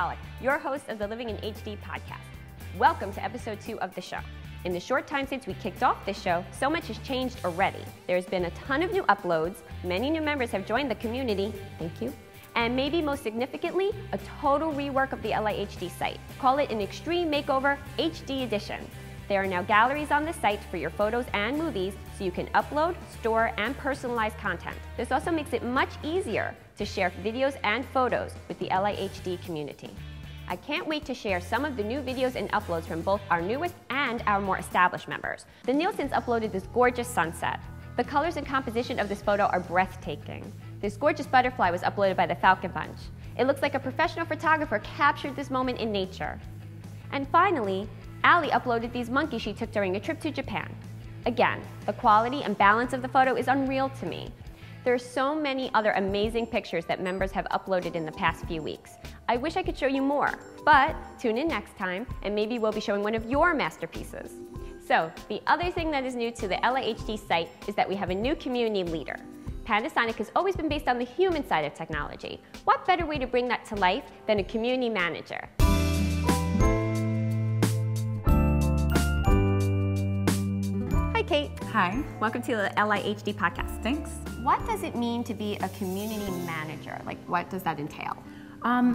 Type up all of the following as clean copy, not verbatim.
Pollak, your host of the Living in HD podcast. Welcome to episode 2 of the show. In the short time since we kicked off this show, so much has changed already. There's been a ton of new uploads, many new members have joined the community, thank you, and maybe most significantly, a total rework of the LIHD site. Call it an extreme makeover HD edition. There are now galleries on the site for your photos and movies, so you can upload, store, and personalize content. This also makes it much easier to share videos and photos with the LIHD community. I can't wait to share some of the new videos and uploads from both our newest and our more established members. The Nielsen's uploaded this gorgeous sunset. The colors and composition of this photo are breathtaking. This gorgeous butterfly was uploaded by the Falcon Bunch. It looks like a professional photographer captured this moment in nature. And finally, Ali uploaded these monkeys she took during a trip to Japan. Again, the quality and balance of the photo is unreal to me. There are so many other amazing pictures that members have uploaded in the past few weeks. I wish I could show you more, but tune in next time and maybe we'll be showing one of your masterpieces. So, the other thing that is new to the LIHD site is that we have a new community leader. Panasonic has always been based on the human side of technology. What better way to bring that to life than a community manager? Hi, Kate. Hi. Welcome to the LIHD podcast. Thanks. What does it mean to be a community manager? Like, what does that entail?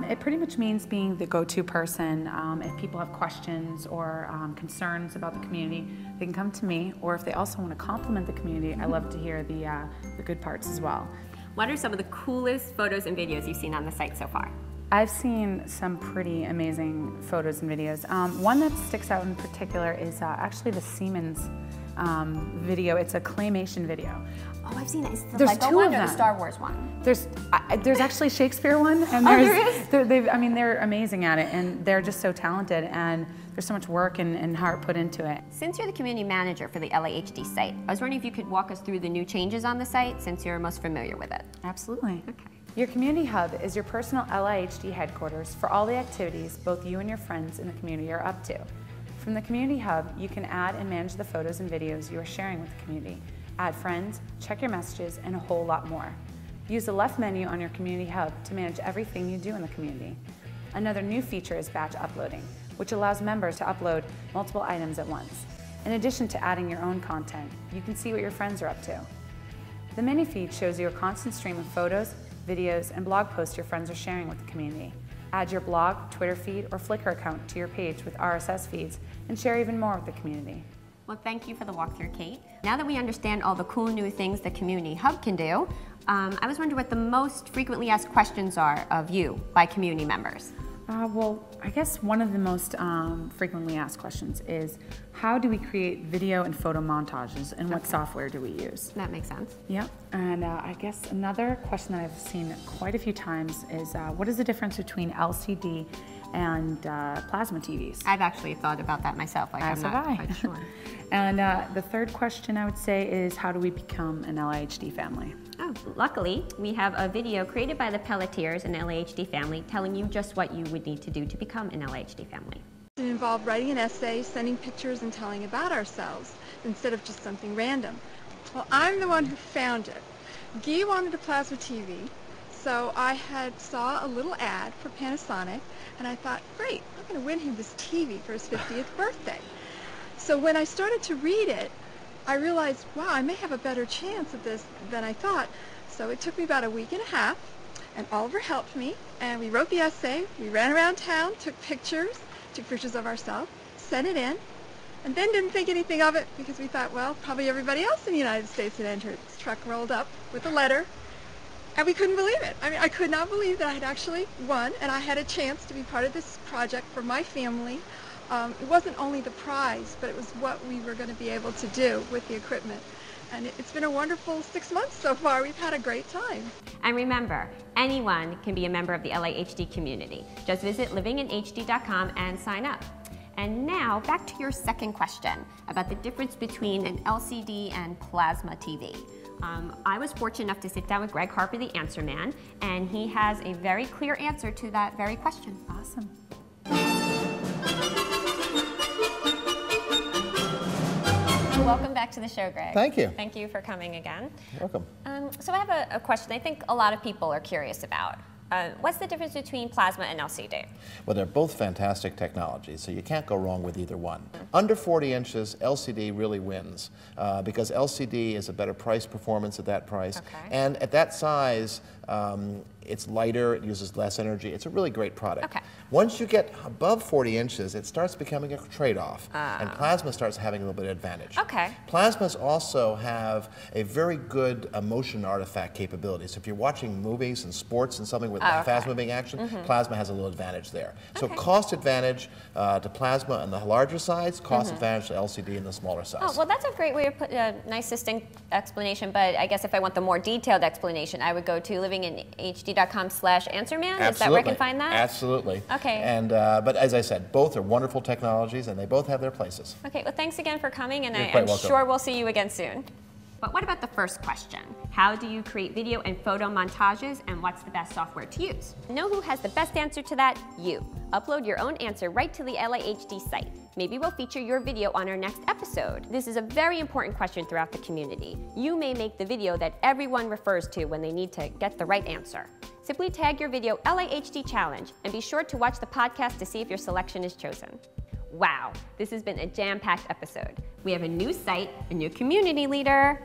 It pretty much means being the go-to person. If people have questions or concerns about the community, they can come to me, or if they also want to compliment the community, I love to hear the good parts as well. What are some of the coolest photos and videos you've seen on the site so far? I've seen some pretty amazing photos and videos. One that sticks out in particular is actually the Siemens video. It's a claymation video. Oh, I've seen it. It's the There's Lego two one of or them. the Star Wars one? There's actually Shakespeare one, and they're amazing at it, and they're just so talented, and there's so much work and heart put into it. Since you're the community manager for the LIHD site, I was wondering if you could walk us through the new changes on the site since you're most familiar with it. Absolutely. Okay. Your community hub is your personal LIHD headquarters for all the activities both you and your friends in the community are up to. From the community hub, you can add and manage the photos and videos you are sharing with the community, add friends, check your messages, and a whole lot more. Use the left menu on your community hub to manage everything you do in the community. Another new feature is batch uploading, which allows members to upload multiple items at once. In addition to adding your own content, you can see what your friends are up to. The mini feed shows you a constant stream of photos, videos, and blog posts your friends are sharing with the community. Add your blog, Twitter feed, or Flickr account to your page with RSS feeds and share even more with the community. Well, thank you for the walkthrough, Kate. Now that we understand all the cool new things the Community Hub can do, I was wondering what the most frequently asked questions are of you by community members. Well, I guess one of the most frequently asked questions is, how do we create video and photo montages, and what software do we use? That makes sense. Yep, and I guess another question that I've seen quite a few times is, what is the difference between LCD and plasma TVs? I've actually thought about that myself. I'm not quite sure. And the third question I would say is, how do we become an LIHD family? Oh, luckily, we have a video created by the Pelletiers and LIHD family telling you just what you would need to do to become an LIHD family. It involved writing an essay, sending pictures, and telling about ourselves instead of just something random. Well, I'm the one who found it. Guy wanted a plasma TV, so I saw a little ad for Panasonic, and I thought, great, I'm going to win him this TV for his 50th birthday. So when I started to read it, I realized, wow, I may have a better chance at this than I thought. So it took me about a week and a half, and Oliver helped me, and we wrote the essay, we ran around town, took pictures of ourselves, sent it in, and then didn't think anything of it because we thought, well, probably everybody else in the United States had entered. This truck rolled up with a letter, and we couldn't believe it. I mean, I could not believe that I had actually won, and I had a chance to be part of this project for my family. It wasn't only the prize, but it was what we were going to be able to do with the equipment. And it's been a wonderful 6 months so far. We've had a great time. And remember, anyone can be a member of the LIHD community. Just visit livinginhd.com and sign up. And now, back to your second question about the difference between an LCD and plasma TV. I was fortunate enough to sit down with Greg Harper, the Answer Man, and he has a very clear answer to that very question. Awesome. Welcome back to the show, Greg. Thank you. Thank you for coming again. Welcome. So I have a question I think a lot of people are curious about. What's the difference between plasma and LCD? Well, they're both fantastic technologies, so you can't go wrong with either one. Under 40 inches, LCD really wins because LCD is a better price performance at that price. Okay. And at that size, it's lighter, it uses less energy. It's a really great product. Okay. Once you get above 40 inches, it starts becoming a trade-off, and plasma starts having a little bit of advantage. Okay. Plasmas also have a very good motion artifact capability. So if you're watching movies and sports and something with fast-moving action, plasma has a little advantage there. So cost advantage to plasma on the larger size, cost advantage to LCD in the smaller size. Oh, well, that's a great way to put a nice, succinct explanation, but I guess if I want the more detailed explanation, I would go to livinginhd.com/answerman. Is that where I can find that? Absolutely. Okay. And, but as I said, both are wonderful technologies, and they both have their places. Okay, well, thanks again for coming, and You're I'm welcome. sure we'll see you again soon. But what about the first question? How do you create video and photo montages, and what's the best software to use? Know who has the best answer to that? You. Upload your own answer right to the LIHD site. Maybe we'll feature your video on our next episode. This is a very important question throughout the community. You may make the video that everyone refers to when they need to get the right answer. Simply tag your video LIHD Challenge and be sure to watch the podcast to see if your selection is chosen. Wow, this has been a jam-packed episode. We have a new site, a new community leader,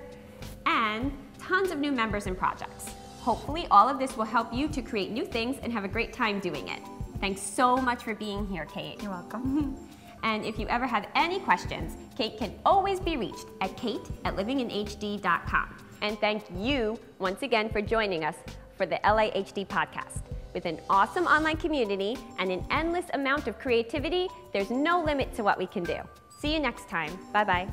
and tons of new members and projects. Hopefully all of this will help you to create new things and have a great time doing it. Thanks so much for being here, Kate. You're welcome. And if you ever have any questions, Kate can always be reached at kate@livinginhd.com. And thank you once again for joining us for the LIHD podcast. With an awesome online community and an endless amount of creativity, there's no limit to what we can do. See you next time. Bye-bye.